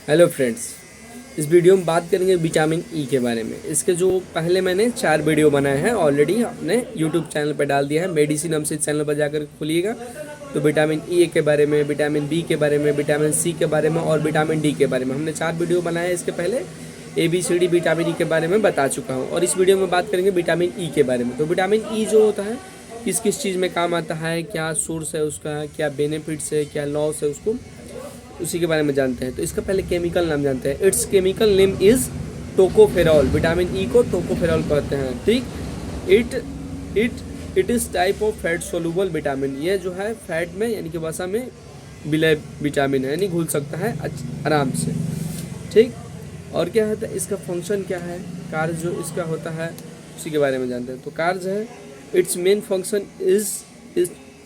Hello friends, इस video में बात करेंगे विटामिन ई के बारे में। इसके जो पहले मैंने 4 वीडियो बनाए हैं ऑलरेडी अपने यूट्यूब चैनल पर डाल दिया है। मेडिसिन नाम से चैनल पर जाकर खोलिएगा तो विटामिन ई के बारे में, विटामिन बी के बारे में, विटामिन सी के बारे में और विटामिन डी के बारे में हमने 4 वीडियो बनाए हैं। इसके पहले ABCD विटामिन ई के बारे में बता चुका हूँ और इस वीडियो में बात करेंगे विटामिन ई के बारे में। तो विटामिन ई जो होता है किस किस चीज़ में काम आता है, क्या सोर्स है उसका, क्या बेनिफिट्स है, क्या लॉस है, उसको उसी के बारे में जानते हैं। तो इसका पहले केमिकल नाम जानते हैं। It's chemical name is tocopherol. Vitamin E को टोकोफेरॉल कहते हैं, ठीक। It is type of fat soluble vitamin. ये जो है फैट में यानी कि वसा में विलय विटामिन है, यानी घुल सकता है आराम से, ठीक। और क्या होता है इसका फंक्शन, क्या है कार्य जो इसका होता है उसी के बारे में जानते हैं। तो कार्य है it's main function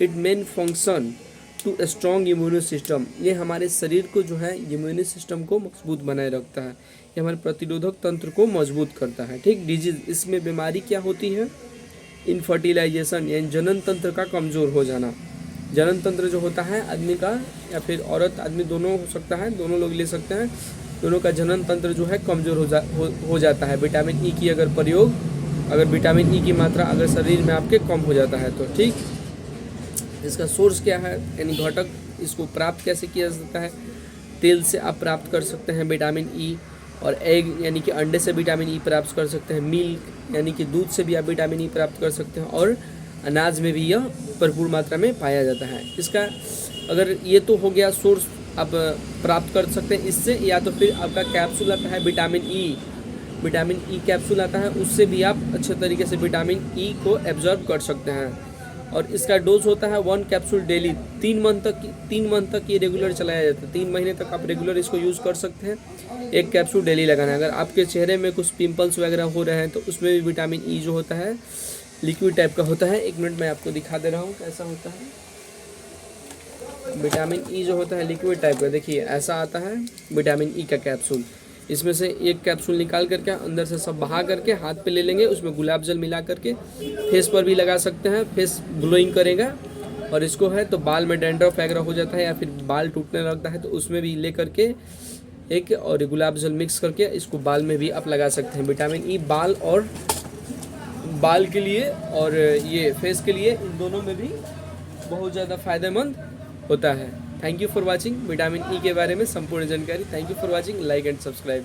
it main function to strong immune system. ये हमारे शरीर को जो है इम्यून सिस्टम को मजबूत बनाए रखता है। ये हमारे प्रतिरोधक तंत्र को मजबूत करता है, ठीक। डिजीज, इसमें बीमारी क्या होती है, इनफर्टिलाइजेशन यानी जनन तंत्र का कमज़ोर हो जाना। जनन तंत्र जो होता है आदमी का या फिर औरत आदमी दोनों हो सकता है, दोनों लोग ले सकते हैं। दोनों का जनन तंत्र जो है कमज़ोर हो जाता है विटामिन ई की अगर प्रयोग, अगर विटामिन ई की मात्रा अगर शरीर में आपके कम हो जाता है तो, ठीक। इसका सोर्स क्या है यानी घटक, इसको प्राप्त कैसे किया जाता है। तेल से आप प्राप्त कर सकते हैं विटामिन ई, और एग यानी कि अंडे से विटामिन ई प्राप्त कर सकते हैं। मिल्क यानी कि दूध से भी आप विटामिन ई प्राप्त कर सकते हैं, और अनाज में भी यह भरपूर मात्रा में पाया जाता है। इसका अगर ये तो हो गया सोर्स, आप प्राप्त कर सकते हैं इससे, या तो फिर आपका कैप्सूल आता है विटामिन ई कैप्सूल आता है, उससे भी आप अच्छे तरीके से विटामिन ई को एब्जॉर्ब कर सकते हैं। और इसका डोज होता है 1 कैप्सूल डेली। 3 मंथ तक ये रेगुलर चलाया जाता है। 3 महीने तक आप रेगुलर इसको यूज़ कर सकते हैं। 1 कैप्सूल डेली लगाना है। अगर आपके चेहरे में कुछ पिंपल्स वगैरह हो रहे हैं तो उसमें भी विटामिन ई जो होता है लिक्विड टाइप का होता है। 1 मिनट मैं आपको दिखा दे रहा हूँ कैसा होता है। विटामिन ई जो होता है लिक्विड टाइप का, देखिए ऐसा आता है विटामिन ई का कैप्सूल। इसमें से 1 कैप्सूल निकाल करके अंदर से सब बहा करके हाथ पे ले लेंगे, उसमें गुलाब जल मिला करके फेस पर भी लगा सकते हैं, फेस ग्लोइंग करेगा। और इसको है तो बाल में डैंड्रफ वगैरह हो जाता है या फिर बाल टूटने लगता है तो उसमें भी ले करके एक और गुलाब जल मिक्स करके इसको बाल में भी आप लगा सकते हैं। विटामिन ई बाल के लिए और ये फेस के लिए, इन दोनों में भी बहुत ज़्यादा फायदेमंद होता है। Thank you for watching vitamin E के बारे में संपूर्ण जानकारी। Thank you for watching, like and subscribe.